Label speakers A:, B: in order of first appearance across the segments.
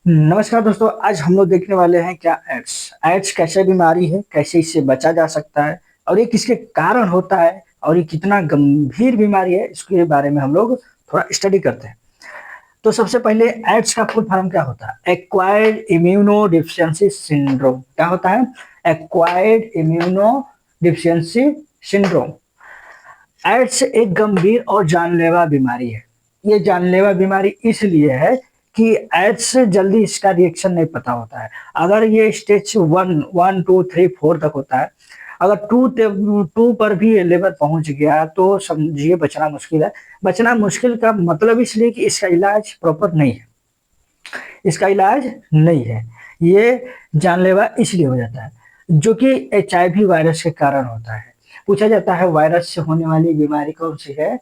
A: नमस्कार दोस्तों, आज हम लोग देखने वाले हैं क्या एड्स। एड्स कैसे बीमारी है, कैसे इससे बचा जा सकता है और ये किसके कारण होता है और ये कितना गंभीर बीमारी है, इसके बारे में हम लोग थोड़ा स्टडी करते हैं। तो सबसे पहले एड्स का फुल फॉर्म क्या होता है? Acquired immunodeficiency syndrome. क्या होता है? Acquired immunodeficiency syndrome. AIDS एक गंभीर और जानलेवा बीमारी है। ये जानलेवा बीमारी इसलिए है कि एड्स से जल्दी इसका रिएक्शन नहीं पता होता है। अगर ये stage one two three four तक होता है, अगर टू पर भी ये लेवल पहुंच गया तो समझिए बचना मुश्किल है। बचना मुश्किल का मतलब इसलिए कि इसका इलाज प्रॉपर नहीं है। इसका इलाज नहीं है, ये जानलेवा इसलिए हो जाता है जो कि HIV वायरस के कारण होता है। पूछा जाता है वायरस से होने वाली बीमारी कौन सी है?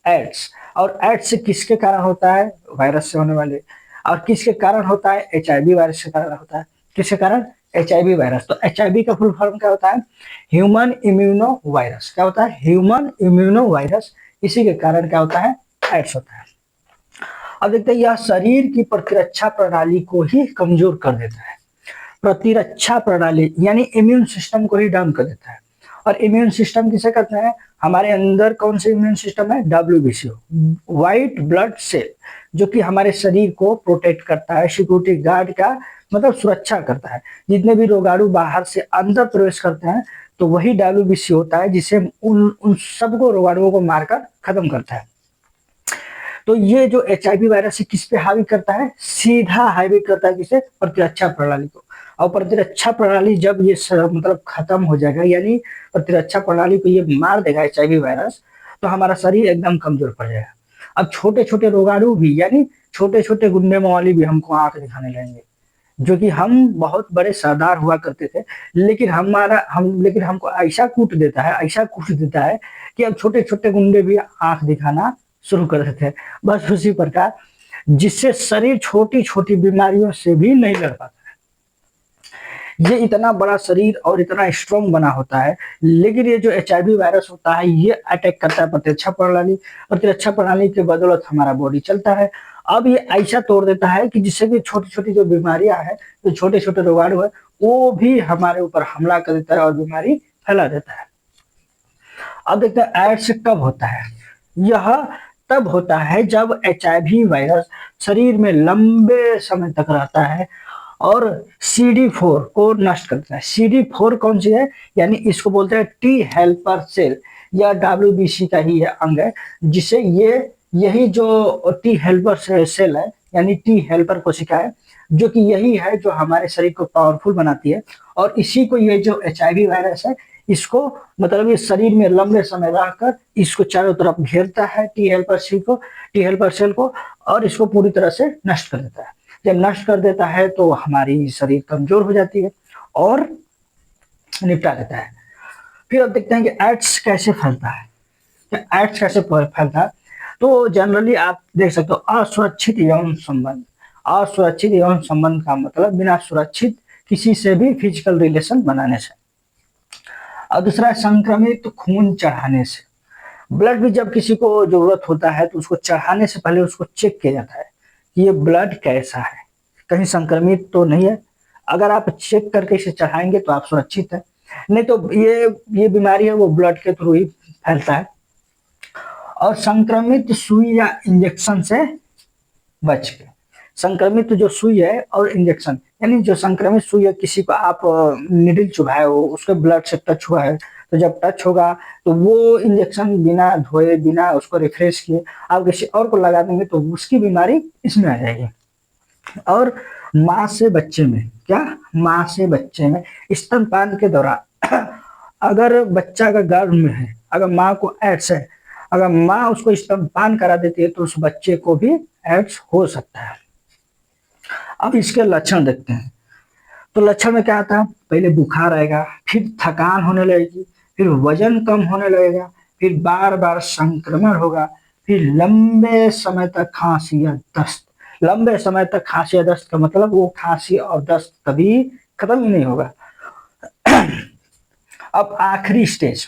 A: एड्स। और एड्स किसके कारण होता है? वायरस से होने वाले। और किसके कारण होता है? HIV वायरस के कारण होता है। किसके कारण? HIV virus. तो HIV का फुल फॉर्म क्या होता है? Human immuno virus. क्या होता है? Human immuno virus. इसी के कारण क्या होता है? एड्स होता है। अब देखते हैं, यह शरीर की प्रतिरक्षा प्रणाली को ही कमजोर कर देता है। प्रतिरक्षा प्रणाली यानी इम्यून सिस्टम को ही डाउन कर देता है। और इम्यून सिस्टम किसे कहते हैं? हमारे अंदर कौन सा इम्यून सिस्टम है? WBC, व्हाइट ब्लड सेल, जो कि हमारे शरीर को प्रोटेक्ट करता है, सिक्योरिटी गार्ड का मतलब सुरक्षा करता है। जितने भी रोगाणु बाहर से अंदर प्रवेश करते हैं तो वही WBC होता है जिसे उन उन सबको रोगाणुओं को मारकर खत्म करता है। तो ये जो HIV वायरस है किस पे हावी करता है? सीधा हावी करता है किसे? प्रतिरक्षा प्रणाली को। और प्रतिरक्षा प्रणाली जब ये मतलब खत्म हो जाएगा, यानी प्रतिरक्षा प्रणाली को ये मार देगा HIV वायरस, तो हमारा शरीर एकदम कमजोर पड़ जाएगा। अब छोटे छोटे रोगाणु भी यानी छोटे छोटे गुंडे मवाली भी हमको आंख दिखाने लगेंगे। जो कि हम बहुत बड़े सरदार हुआ करते थे, लेकिन हमको ऐसा कूट देता है, ऐसा कूट देता है कि अब छोटे छोटे गुंडे भी आंख दिखाना शुरू कर देते हैं। बस उसी प्रकार, जिससे शरीर छोटी छोटी बीमारियों से भी नहीं लड़ पाता। ये इतना बड़ा शरीर और इतना स्ट्रांग बना होता है, लेकिन ये जो HIV वायरस होता है ये अटैक करता है प्रतिरक्षा प्रणाली। प्रतिरक्षा प्रणाली के बदौलत हमारा बॉडी चलता है। अब ये ऐसा तोड़ देता है कि जिससे कि छोटी छोटी जो बीमारियां हैं, जो छोटे छोटे रोगाणु है, वो भी हमारे ऊपर हमला कर देता है और बीमारी फैला देता है। अब देखते हैं एड्स कब होता है। यह तब होता है जब HIV वायरस शरीर में लंबे समय तक रहता है और CD4 को नष्ट करता है। CD4 कौन सी है? यानी इसको बोलते हैं टी हेल्पर सेल, या WBC का ही अंग है, जिसे यही जो टी हेल्पर सेल है यानी टी हेल्पर कोशिका है, जो कि यही है जो हमारे शरीर को पावरफुल बनाती है। और इसी को ये जो HIV वायरस है, इसको मतलब ये शरीर में लंबे समय रहकर इसको चारों तरफ घेरता है, टी हेल्पर सेल को, और इसको पूरी तरह से नष्ट कर देता है। जब नष्ट कर देता है तो हमारी शरीर कमजोर हो जाती है और निपटा देता है। फिर अब देखते हैं कि एड्स कैसे फैलता है। एड्स कैसे फैलता है? तो जनरली आप देख सकते हो असुरक्षित यौन संबंध। असुरक्षित यौन संबंध का मतलब बिना सुरक्षित किसी से भी फिजिकल रिलेशन बनाने से। और दूसरा है संक्रमित खून चढ़ाने से। ब्लड भी जब किसी को जरूरत होता है तो उसको चढ़ाने से पहले उसको चेक किया जाता है कि ये ब्लड कैसा है, कहीं संक्रमित तो नहीं है। अगर आप चेक करके इसे चढ़ाएंगे तो आप सुरक्षित है, नहीं तो ये बीमारी है वो ब्लड के थ्रू ही फैलता है। और संक्रमित सुई या इंजेक्शन से बच के। संक्रमित जो सुई है और इंजेक्शन, यानी जो संक्रमित सुई है, किसी को आप निडल चुभाए हो, उसके ब्लड से टच हुआ है, तो जब टच होगा तो वो इंजेक्शन बिना धोए बिना उसको रिफ्रेश किए आप किसी और को लगा देंगे तो उसकी बीमारी इसमें आ जाएगी। और माँ से बच्चे में क्या? माँ से बच्चे में स्तनपान के दौरान अगर बच्चा का गर्भ में है, अगर माँ को एड्स है, अगर माँ उसको स्तनपान करा देती है तो उस बच्चे को भी एड्स हो सकता है। अब इसके लक्षण देखते हैं। तो लक्षण में क्या आता है? पहले बुखार आएगा, फिर थकान होने लगेगी, फिर वजन कम होने लगेगा, फिर बार बार संक्रमण होगा, फिर लंबे समय तक खांसी या दस्त। लंबे समय तक खांसी या दस्त का मतलब वो खांसी और दस्त कभी खत्म ही नहीं होगा। अब आखिरी स्टेज,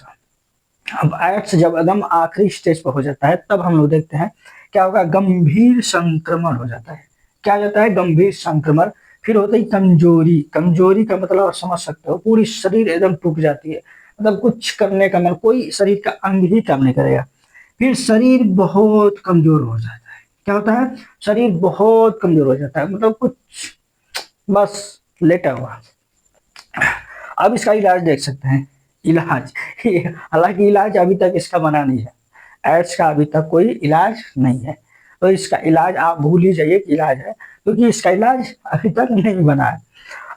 A: अब एड्स जब एकदम आखिरी स्टेज पर हो जाता है तब हम लोग देखते हैं क्या होगा? गंभीर संक्रमण हो जाता है। क्या आ जाता है, गंभीर संक्रमण। फिर होता है कमजोरी। कमजोरी का मतलब आप समझ सकते हो, पूरी शरीर एकदम टूट जाती है, मतलब कुछ करने का मन, कोई शरीर का अंग ही काम नहीं करेगा। फिर शरीर बहुत कमजोर हो जाता है। क्या होता है, शरीर बहुत कमजोर हो जाता है, मतलब कुछ बस लेटा हुआ। अब इसका इलाज देख सकते हैं। इलाज हालांकि इलाज अभी तक इसका बना नहीं है, एड्स का अभी तक कोई इलाज नहीं है। तो इसका इलाज आप भूल ही जाइए कि इलाज है, क्योंकि इसका इलाज अभी तक नहीं बना है।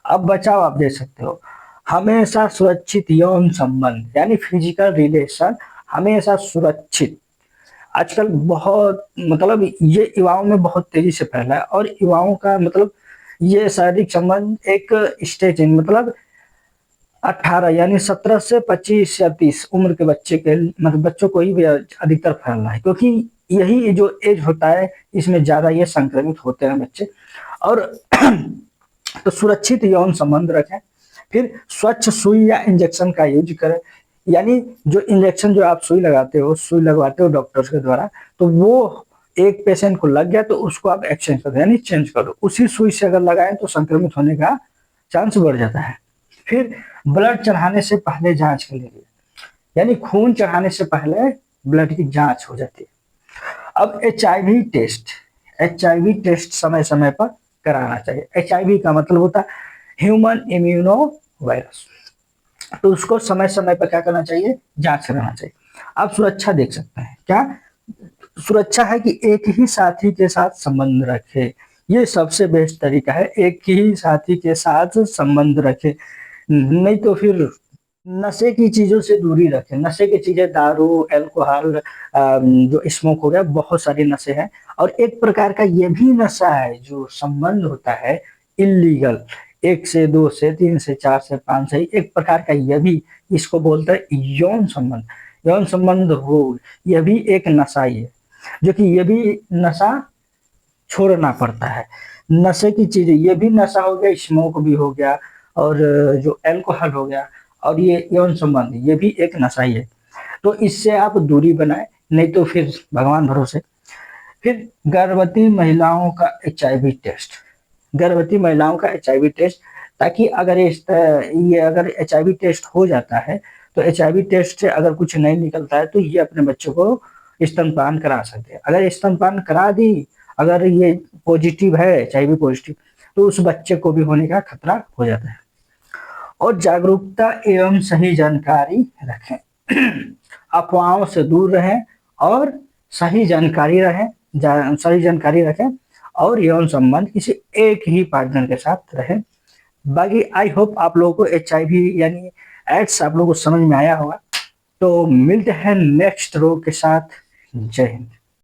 A: अब बचाव आप दे सकते हो, हमेशा सुरक्षित यौन संबंध यानी फिजिकल रिलेशन, हमेशा सुरक्षित। आजकल बहुत मतलब ये युवाओं में बहुत तेजी से फैला है, और युवाओं का मतलब ये शारीरिक संबंध एक स्टेज है, मतलब 18 यानी 17 से 25 या 30 उम्र के बच्चे के, मतलब बच्चों को ही अधिकतर फैलना है, क्योंकि यही जो एज होता है इसमें ज्यादा ये संक्रमित होते हैं बच्चे। और तो सुरक्षित यौन संबंध रखें। फिर स्वच्छ सुई या इंजेक्शन का यूज करें, यानी जो इंजेक्शन जो आप सुई लगाते हो, सुई लगवाते हो डॉक्टर्स के द्वारा, तो वो एक पेशेंट को लग गया तो उसको आप एक्सचेंज कर दो, यानी चेंज कर दो। उसी सुई से अगर लगाएं तो संक्रमित होने का चांस बढ़ जाता है। फिर ब्लड चढ़ाने से पहले जांच कर लीजिए, यानी खून चढ़ाने से पहले ब्लड की जांच हो जाती है। अब एच आई वी टेस्ट समय समय पर कराना चाहिए। HIV का मतलब होता है ह्यूमन इम्यूनो वायरस, तो उसको समय समय पर क्या करना चाहिए, जांच कराना चाहिए। आप सुरक्षा देख सकते हैं, क्या सुरक्षा है कि एक ही साथी के साथ संबंध रखे। ये सबसे बेस्ट तरीका है, एक ही साथी के साथ संबंध रखे। नहीं तो फिर नशे की चीजों से दूरी रखें। नशे की चीजें दारू, अल्कोहल, जो स्मोक हो गया, बहुत सारे नशे हैं। और एक प्रकार का ये भी नशा है जो संबंध होता है इलीगल, 1 से 2 से 3 से 4 से 5 से, एक प्रकार का यह भी, इसको बोलते हैं यौन संबंध। यौन संबंध हो, यह भी एक नशा ही है, जो कि यह भी नशा छोड़ना पड़ता है। नशे की चीजें, ये भी नशा हो गया, स्मोक भी हो गया, और जो अल्कोहल हो गया, और ये यौन संबंध, ये भी एक नशा ही है। तो इससे आप दूरी बनाए, नहीं तो फिर भगवान भरोसे। फिर गर्भवती महिलाओं का HIV टेस्ट, गर्भवती महिलाओं का HIV टेस्ट, ताकि अगर ये अगर HIV टेस्ट हो जाता है, तो HIV टेस्ट से अगर कुछ नहीं निकलता है तो ये अपने बच्चों को स्तनपान करा सकते हैं। अगर स्तनपान करा दी, अगर ये पॉजिटिव है, HIV पॉजिटिव, तो उस बच्चे को भी होने का खतरा हो जाता है। और जागरूकता एवं सही जानकारी रखें। अफवाहों से दूर रहें और सही जानकारी सही जानकारी रखें, और यौन संबंध किसी एक ही पार्टनर के साथ रहें। बाकी आई होप आप लोगों को HIV यानी एड्स आप लोगों को समझ में आया होगा। तो मिलते हैं नेक्स्ट रोग के साथ। जय हिंद।